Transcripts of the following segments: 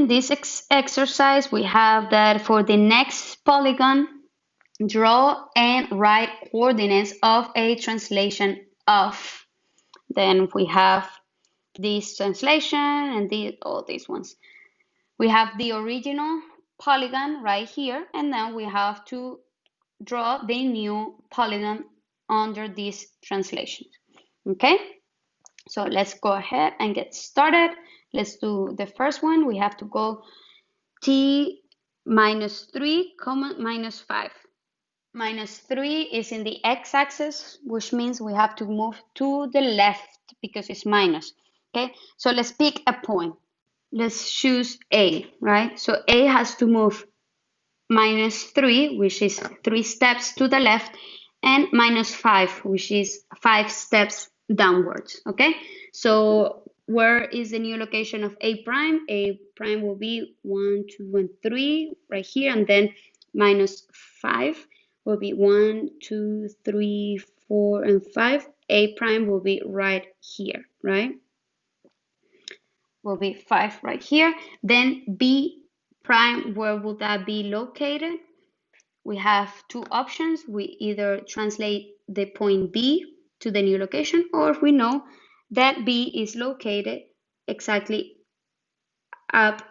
in this exercise, we have that for the next polygon, draw and write coordinates of a translation of. Then we have this translation and all these ones. We have the original polygon right here, and then we have to draw the new polygon under this translation. Okay, so let's go ahead and get started. Let's do the first one. We have to go t minus 3 comma minus 5. Minus 3 is in the x-axis, which means we have to move to the left because it's minus. Okay, so let's pick a point. Let's choose A, right? So A has to move minus 3, which is 3 steps to the left, and minus 5, which is 5 steps downwards. Okay, so where is the new location of A prime? A prime will be 1, 2, and 3 right here, and then minus 5 will be 1, 2, 3, 4, and 5. A prime will be right here, right? Will be 5 right here. Then B prime, where would that be located? We have two options. We either translate the point B to the new location, or we know that B is located exactly up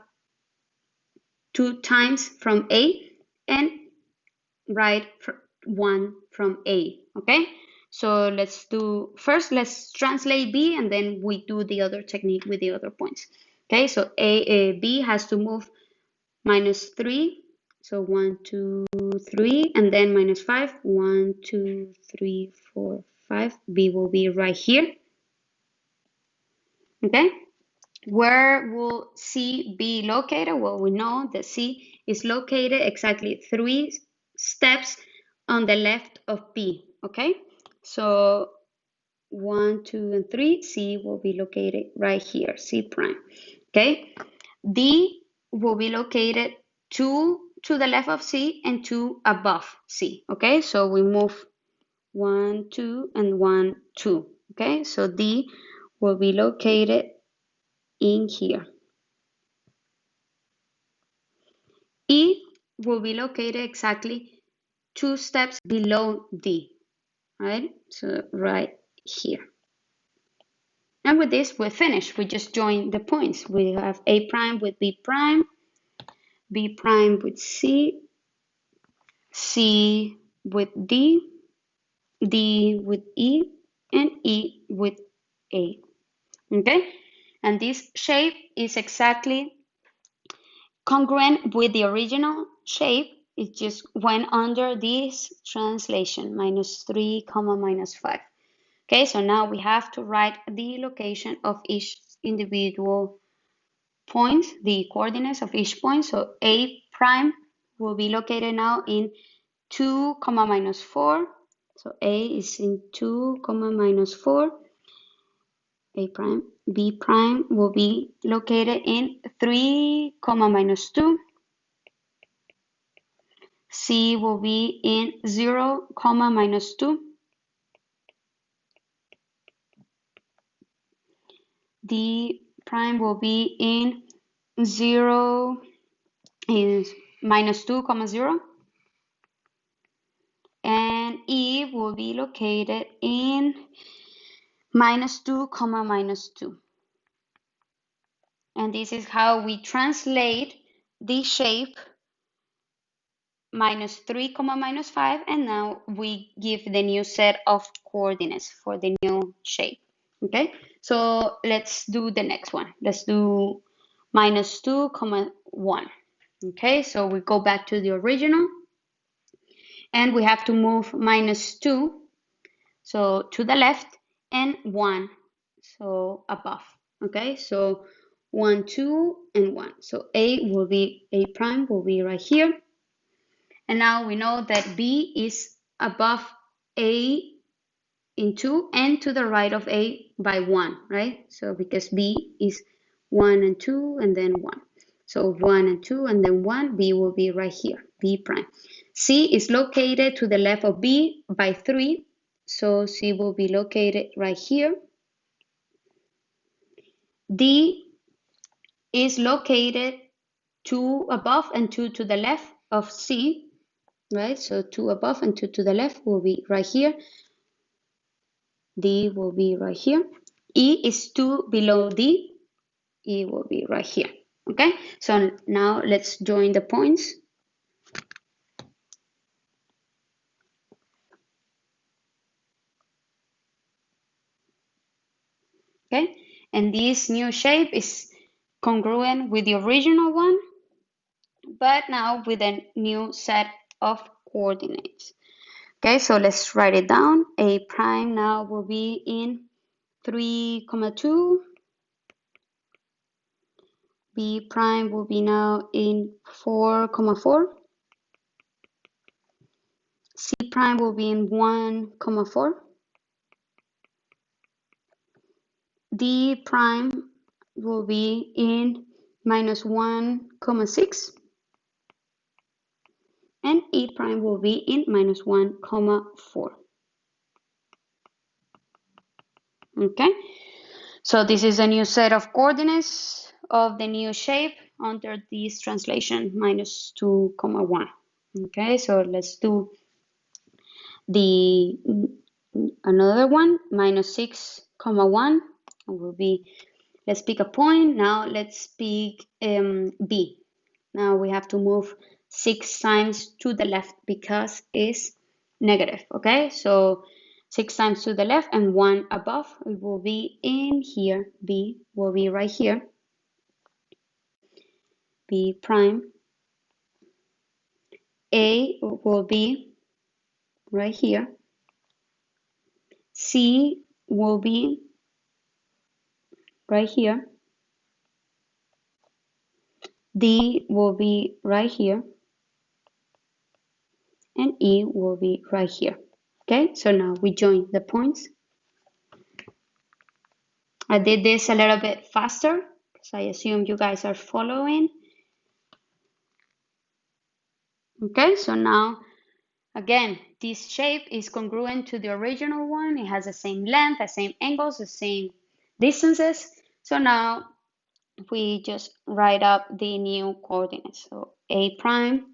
2 times from A and right 1 from A. Okay, so let's translate B, and then we do the other technique with the other points. Okay, so B has to move minus 3, so 1, 2, 3, and then minus 5, 1, 2, 3, 4, 5. B will be right here. Okay, where will C be located? Well, we know that C is located exactly 3 steps on the left of B. Okay, so 1, 2, and 3, C will be located right here, C prime. Okay, D will be located 2 to the left of C and 2 above C. Okay, so we move 1, 2, and 1, 2. Okay, so D will be located in here. E will be located exactly 2 steps below D, right? So right here. And with this, we're finished. We just join the points. We have A prime with B prime, B prime with C, C with D, D with E, and E with A. Okay? And this shape is exactly congruent with the original shape. It just went under this translation, minus 3 comma minus 5. Okay, so now we have to write the location of each individual point, the coordinates of each point. So A prime will be located now in 2 comma minus 4. So A is in 2 comma minus 4. A prime. B prime will be located in 3 comma minus 2. C will be in 0 comma minus 2. D prime will be in 0 is minus 2 comma 0. And E will be located in minus 2 comma minus 2. And this is how we translate the shape minus 3 comma minus 5, and now we give the new set of coordinates for the new shape. Okay, so let's do the next one. Let's do minus 2 comma 1. Okay, so we go back to the original, and we have to move minus 2, so to the left, and 1, so above. Okay, so 1, 2, and 1. So A prime will be right here. And now we know that B is above A in 2 and to the right of A by 1, right? So because B is 1 and 2 and then 1. So 1 and 2 and then 1, B will be right here, B prime. C is located to the left of B by 3, so C will be located right here. D is located 2 above and 2 to the left of C, right? So 2 above and 2 to the left will be right here. D will be right here. E is 2 below D. E will be right here. Okay, so now let's join the points. Okay, and this new shape is congruent with the original one, but now with a new set of coordinates. Okay, so let's write it down. A prime now will be in 3,2. B prime will be now in 4,4. C prime will be in 1,4. D prime will be in minus 1,6. And E prime will be in minus 1,4. Okay, so this is a new set of coordinates of the new shape under this translation, minus 2,1. Okay, so let's do the another one, minus 6,1 will be, let's pick a point. Now let's pick B. Now we have to move 6 times to the left because it's negative. Okay, so 6 times to the left and 1 above. It will be in here. B will be right here. B prime. A will be right here. C will be right here. D will be right here. And E will be right here. Okay, so now we join the points. I did this a little bit faster because I assume you guys are following. Okay, so now again, this shape is congruent to the original one. It has the same length, the same angles, the same distances. So now we just write up the new coordinates. So A prime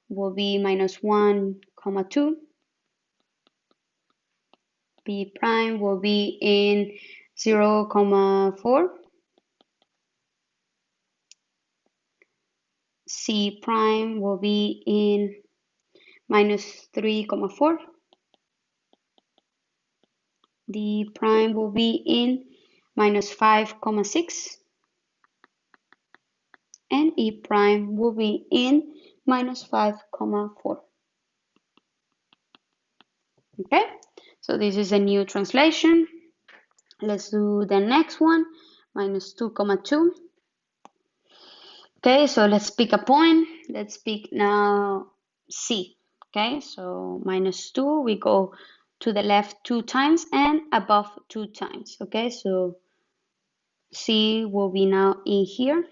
will be minus 1,2. B prime will be in 0,4. C prime will be in minus 3,4. D prime will be in minus 5,6. And E prime will be in minus 5,4. Okay, so this is a new translation. Let's do the next one, minus 2,2. Okay, so let's pick a point. Let's pick now C. Okay, so minus 2, we go to the left 2 times and above 2 times. Okay, so C will be now in here.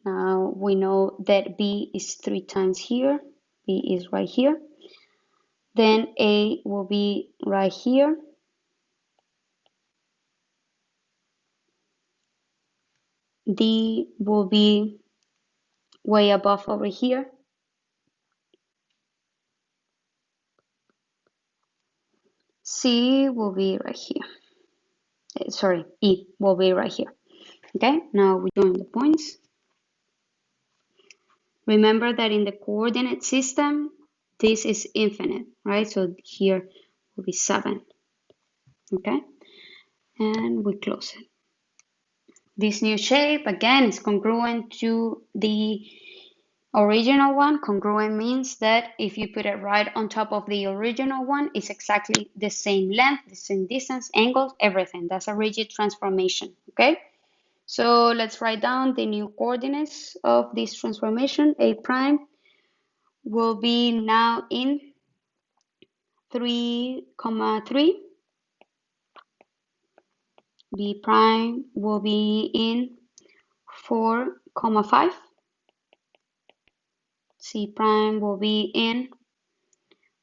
Now we know that B is 3 times here. B is right here. Then A will be right here. D will be way above over here. C will be right here. Sorry, E will be right here. Okay, now we join the points. Remember that in the coordinate system, this is infinite, right? So here will be 7. Okay, and we close it. This new shape, again, is congruent to the original one. Congruent means that if you put it right on top of the original one, it's exactly the same length, the same distance, angles, everything. That's a rigid transformation, okay? So let's write down the new coordinates of this transformation. A prime will be now in 3,3. B prime will be in 4,5. C prime will be in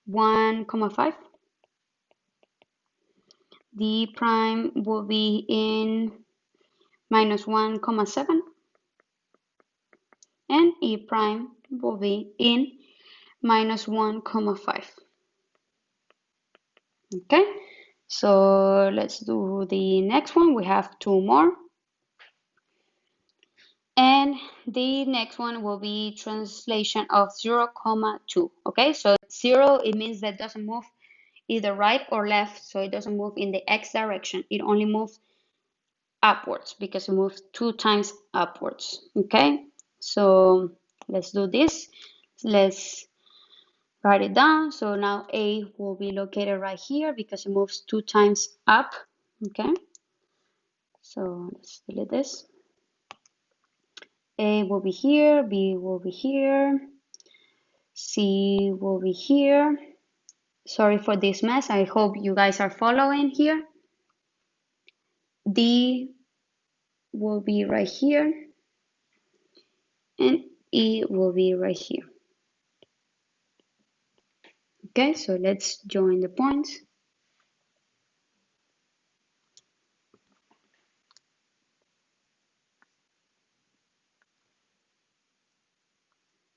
1,5. D prime will be in minus 1,7, and E prime will be in minus 1,5. Okay, so let's do the next one. We have two more. And the next one will be translation of 0,2. Okay, so 0, it means that it doesn't move either right or left, so it doesn't move in the x direction. It only moves upwards because it moves 2 times upwards. Okay, so let's do this. Let's write it down. So now A will be located right here because it moves 2 times up. Okay, so let's delete this. A will be here, B will be here, C will be here. Sorry for this mess. I hope you guys are following here. D will be right here, and E will be right here. Okay, so let's join the points.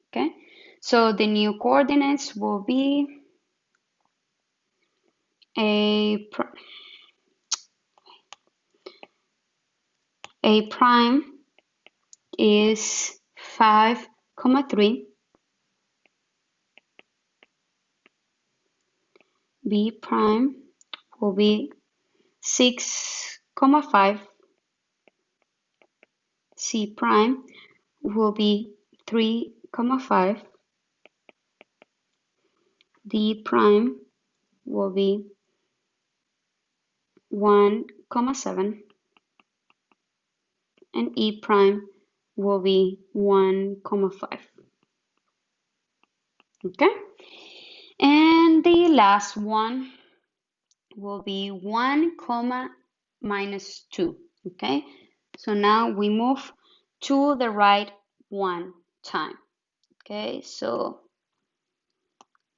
Okay, so the new coordinates will be A prime is 5,3, B prime will be 6,5, C prime will be 3,5, D prime will be 1,7, and E prime will be 1,5. Okay, and the last one will be 1, minus 2. Okay, so now we move to the right one time. Okay, so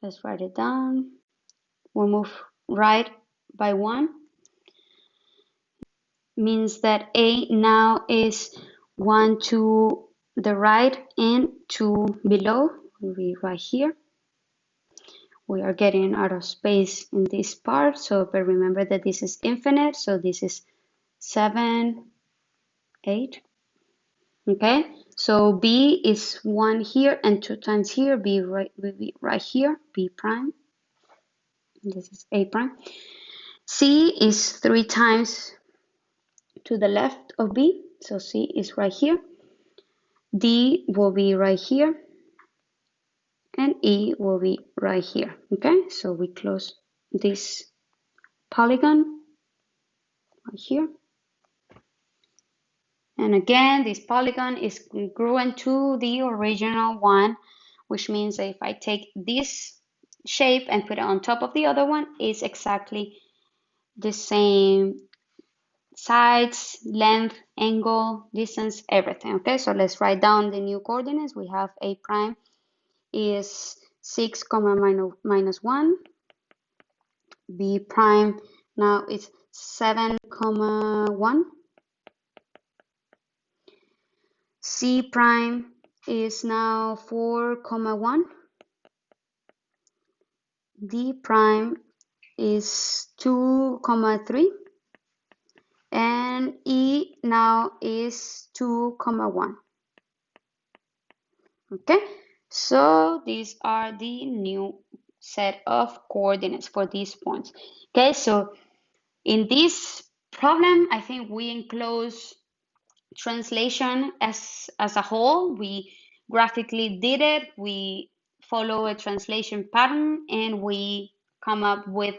let's write it down. We'll move right by 1. Means that A now is 1 to the right and 2 below. Will be right here. We are getting out of space in this part, so but remember that this is infinite, so this is 7, 8. Okay, so B is 1 here and 2 times here. B will be right here, B prime. This is A prime. C is 3 times to the left of B, so C is right here. D will be right here, and E will be right here. Okay, so we close this polygon right here. And again, this polygon is congruent to the original one, which means that if I take this shape and put it on top of the other one, it's exactly the same sides, length, angle, distance, everything. Okay, so let's write down the new coordinates. We have A prime is 6, minus 1. B prime now is 7, 1. C prime is now 4, 1. D prime is 2, 3. And E now is 2, 1. Okay, so these are the new set of coordinates for these points. Okay, so in this problem, I think we enclose translation as a whole. We graphically did it. We follow a translation pattern, and we come up with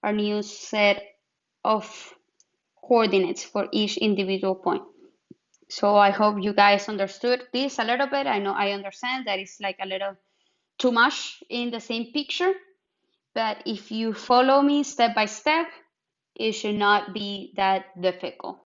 our new set of coordinates for each individual point. So I hope you guys understood this a little bit. I know I understand that it's like a little too much in the same picture, but if you follow me step by step, it should not be that difficult.